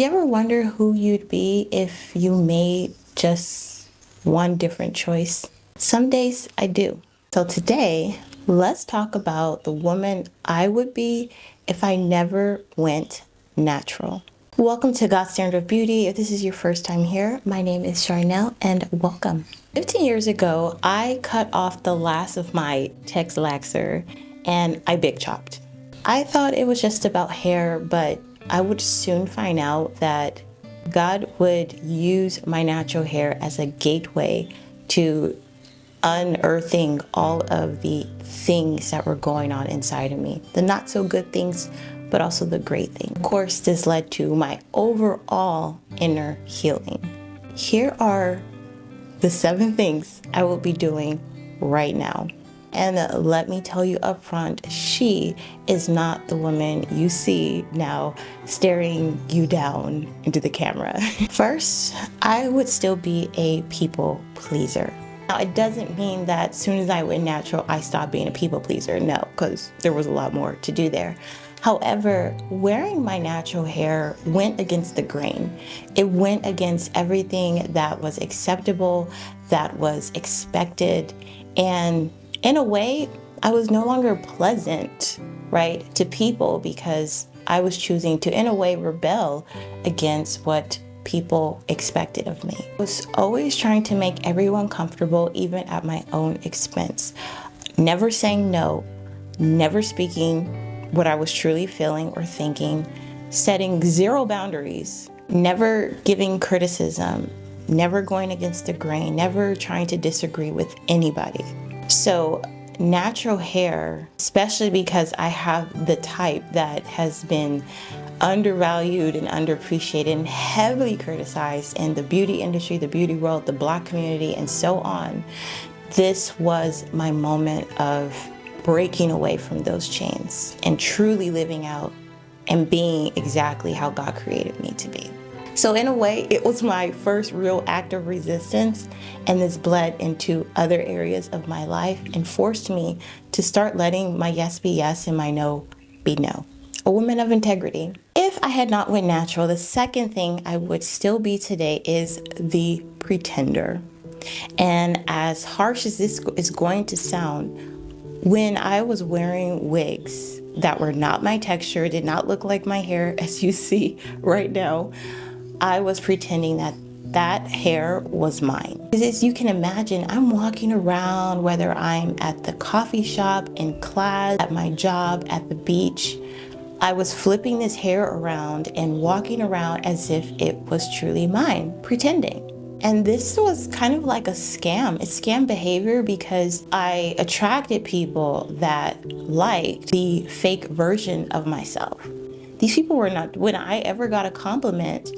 You ever wonder who you'd be if you made just one different choice? Some days I do. So today, let's talk about the woman I would be if I never went natural. Welcome to God's Standard of Beauty. If this is your first time here, my name is Charnel and welcome. 15 years ago, I cut off the last of my Texlaxer and I big chopped. I thought it was just about hair, but I would soon find out that God would use my natural hair as a gateway to unearthing all of the things that were going on inside of me. The not so good things, but also the great things. Of course, this led to my overall inner healing. Here are the 7 things I will be doing right now. And let me tell you up front, she is not the woman you see now staring you down into the camera. First, I would still be a people pleaser. Now, it doesn't mean that as soon as I went natural, I stopped being a people pleaser. No, because there was a lot more to do there. However, wearing my natural hair went against the grain. It went against everything that was acceptable, that was expected, and in a way, I was no longer pleasant, right, to people because I was choosing to, in a way, rebel against what people expected of me. I was always trying to make everyone comfortable, even at my own expense. Never saying no, never speaking what I was truly feeling or thinking, setting 0 boundaries, never giving criticism, never going against the grain, never trying to disagree with anybody. So natural hair, especially because I have the type that has been undervalued and underappreciated and heavily criticized in the beauty industry, the beauty world, the Black community, and so on, this was my moment of breaking away from those chains and truly living out and being exactly how God created me to be. So in a way, it was my first real act of resistance, and this bled into other areas of my life and forced me to start letting my yes be yes and my no be no. A woman of integrity. If I had not went natural, the second thing I would still be today is the pretender. And as harsh as this is going to sound, when I was wearing wigs that were not my texture, did not look like my hair as you see right now, I was pretending that hair was mine. Because as you can imagine, I'm walking around, whether I'm at the coffee shop, in class, at my job, at the beach. I was flipping this hair around and walking around as if it was truly mine, pretending. And this was kind of like a scam. It's scam behavior because I attracted people that liked the fake version of myself. These people were not, when I ever got a compliment,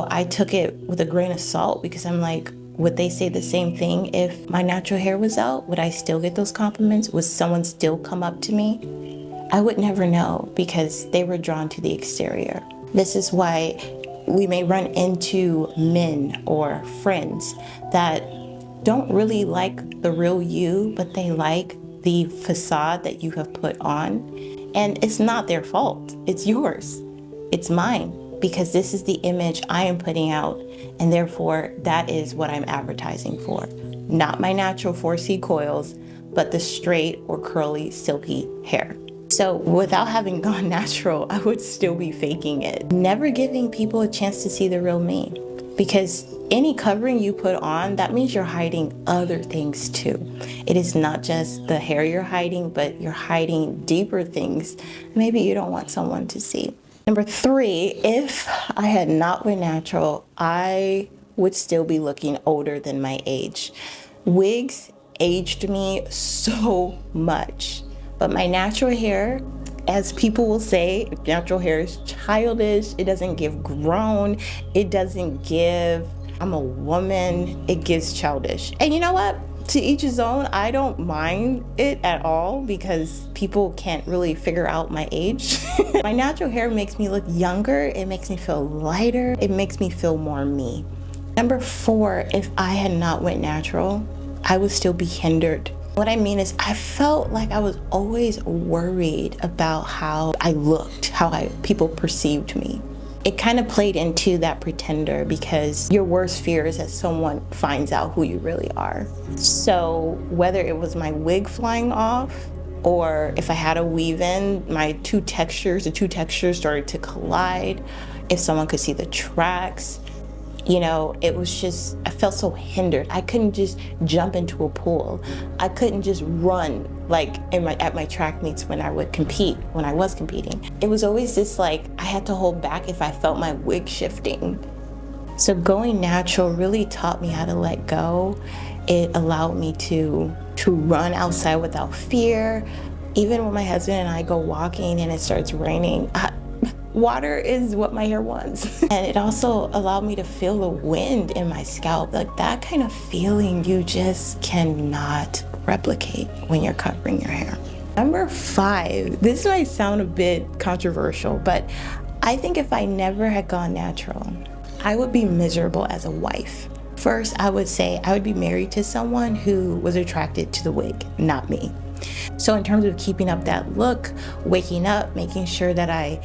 I took it with a grain of salt because I'm like, would they say the same thing if my natural hair was out? Would I still get those compliments? Would someone still come up to me? I would never know because they were drawn to the exterior. This is why we may run into men or friends that don't really like the real you, but they like the facade that you have put on. And it's not their fault. It's yours. It's mine. Because this is the image I am putting out, and therefore that is what I'm advertising for. Not my natural 4C coils, but the straight or curly, silky hair. So without having gone natural, I would still be faking it. Never giving people a chance to see the real me. Because any covering you put on, that means you're hiding other things too. It is not just the hair you're hiding, but you're hiding deeper things maybe you don't want someone to see. Number 3, if I had not went natural, I would still be looking older than my age. Wigs aged me so much, but my natural hair, as people will say, natural hair is childish. It doesn't give grown. It doesn't give, I'm a woman. It gives childish. And you know what? To each his own. I don't mind it at all because people can't really figure out my age. My natural hair makes me look younger. It makes me feel lighter. It makes me feel more me. Number 4, if I had not went natural, I would still be hindered. What I mean is I felt like I was always worried about how I looked, how people perceived me. it kind of played into that pretender, because your worst fear is that someone finds out who you really are. So whether it was my wig flying off, or if I had a weave in, the two textures started to collide. If someone could see the tracks, it was just, I felt so hindered. I couldn't just jump into a pool. I couldn't just run like at my track meets when I was competing. It was always this I had to hold back if I felt my wig shifting. So going natural really taught me how to let go. It allowed me to run outside without fear. Even when my husband and I go walking and it starts raining, water is what my hair wants. And it also allowed me to feel the wind in my scalp. That kind of feeling you just cannot replicate when you're covering your hair. Number 5, this might sound a bit controversial, but I think if I never had gone natural, I would be miserable as a wife. First, I would say I would be married to someone who was attracted to the wig, not me. So in terms of keeping up that look, waking up, making sure that I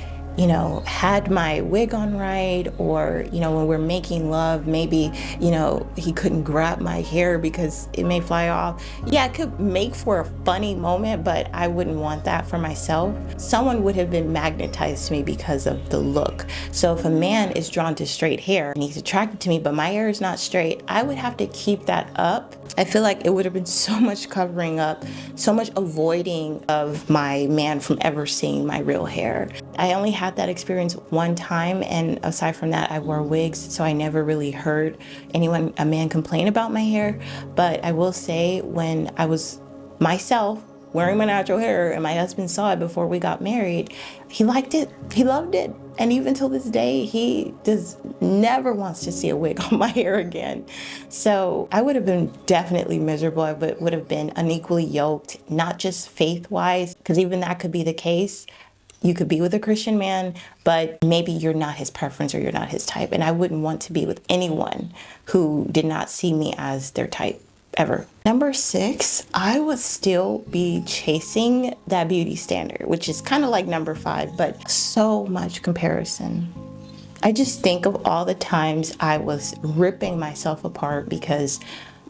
had my wig on right, or, when we're making love, maybe, he couldn't grab my hair because it may fly off. Yeah, it could make for a funny moment, but I wouldn't want that for myself. Someone would have been magnetized to me because of the look. So if a man is drawn to straight hair and he's attracted to me, but my hair is not straight, I would have to keep that up. I feel like it would have been so much covering up, so much avoiding of my man from ever seeing my real hair. I only had that experience one time, and aside from that, I wore wigs, so I never really heard a man complain about my hair. But I will say, when I was myself wearing my natural hair and my husband saw it before we got married, he liked it, he loved it. And even till this day, he never wants to see a wig on my hair again. So I would have been definitely miserable. I would have been unequally yoked, not just faith-wise, because even that could be the case. You could be with a Christian man, but maybe you're not his preference or you're not his type. And I wouldn't want to be with anyone who did not see me as their type, ever. Number 6, I would still be chasing that beauty standard, which is kind of like number 5, but so much comparison. I just think of all the times I was ripping myself apart because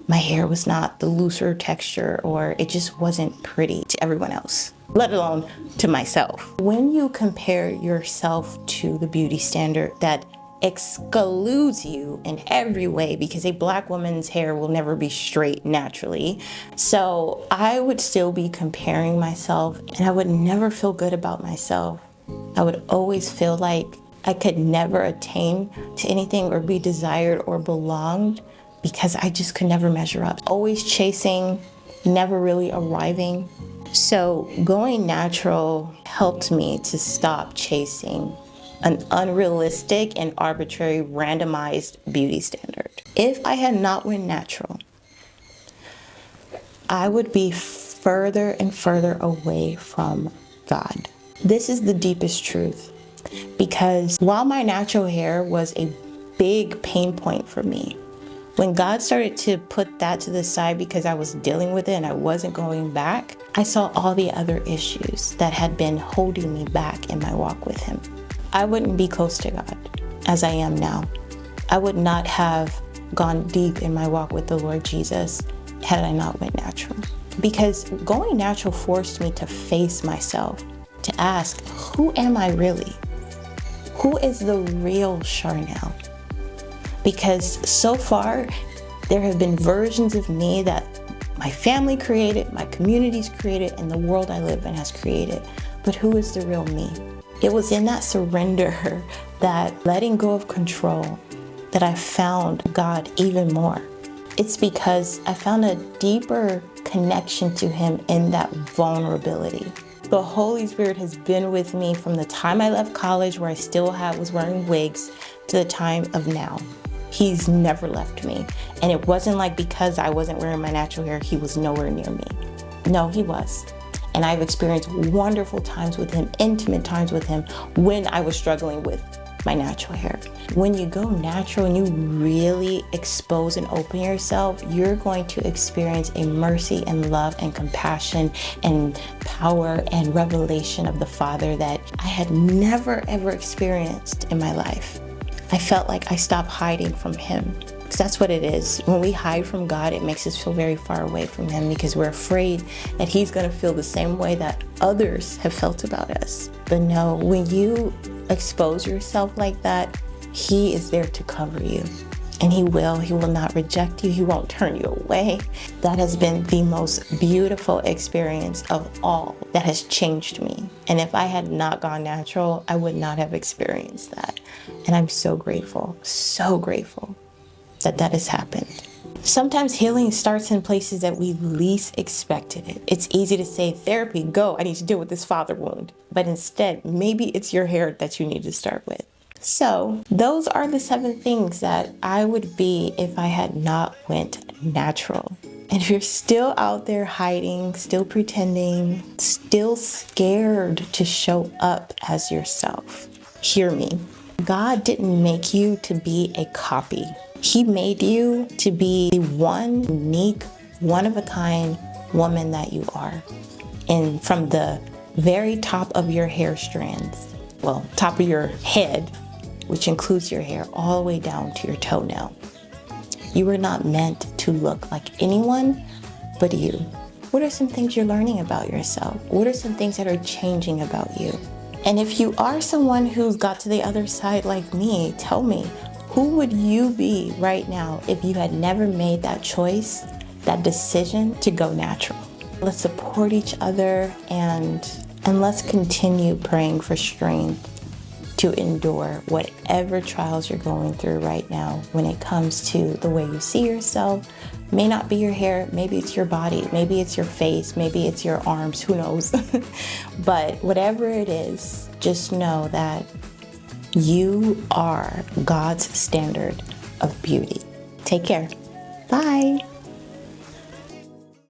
my hair was not the looser texture, or it just wasn't pretty to everyone else, let alone to myself. When you compare yourself to the beauty standard that excludes you in every way, because a Black woman's hair will never be straight naturally. So I would still be comparing myself, and I would never feel good about myself. I would always feel like I could never attain to anything or be desired or belonged, because I just could never measure up. Always chasing, never really arriving. So going natural helped me to stop chasing an unrealistic and arbitrary randomized beauty standard. If I had not went natural, I would be further and further away from God. This is the deepest truth, because while my natural hair was a big pain point for me, when God started to put that to the side because I was dealing with it and I wasn't going back, I saw all the other issues that had been holding me back in my walk with Him. I wouldn't be close to God as I am now. I would not have gone deep in my walk with the Lord Jesus had I not went natural. Because going natural forced me to face myself, to ask, who am I really? Who is the real Charnel? Because so far, there have been versions of me that my family created, my communities created, and the world I live in has created. But who is the real me? It was in that surrender, that letting go of control, that I found God even more. It's because I found a deeper connection to Him in that vulnerability. The Holy Spirit has been with me from the time I left college, where I still was wearing wigs, to the time of now. He's never left me. And it wasn't like because I wasn't wearing my natural hair, He was nowhere near me. No, He was. And I've experienced wonderful times with Him, intimate times with Him, when I was struggling with my natural hair. When you go natural and you really expose and open yourself, you're going to experience a mercy and love and compassion and power and revelation of the Father that I had never ever experienced in my life. I felt like I stopped hiding from Him. Because that's what it is. When we hide from God, it makes us feel very far away from Him because we're afraid that He's going to feel the same way that others have felt about us. But no, when you expose yourself like that, He is there to cover you. And He will not reject you. He won't turn you away. That has been the most beautiful experience of all that has changed me. And if I had not gone natural, I would not have experienced that. And I'm so grateful that that has happened. Sometimes healing starts in places that we least expected it. It's easy to say, therapy, go, I need to deal with this father wound. But instead, maybe it's your hair that you need to start with. So those are the 7 things that I would be if I had not went natural. And if you're still out there hiding, still pretending, still scared to show up as yourself, hear me. God didn't make you to be a copy. He made you to be the one unique, one-of-a-kind woman that you are. And from the very top of your hair strands, well, top of your head, which includes your hair, all the way down to your toenail. You were not meant to look like anyone but you. What are some things you're learning about yourself? What are some things that are changing about you? And if you are someone who's got to the other side like me, tell me, who would you be right now if you had never made that choice, that decision to go natural? Let's support each other and let's continue praying for strength to endure whatever trials you're going through right now when it comes to the way you see yourself. May not be your hair, maybe it's your body, maybe it's your face, maybe it's your arms, who knows? But whatever it is, just know that you are God's standard of beauty. Take care. Bye.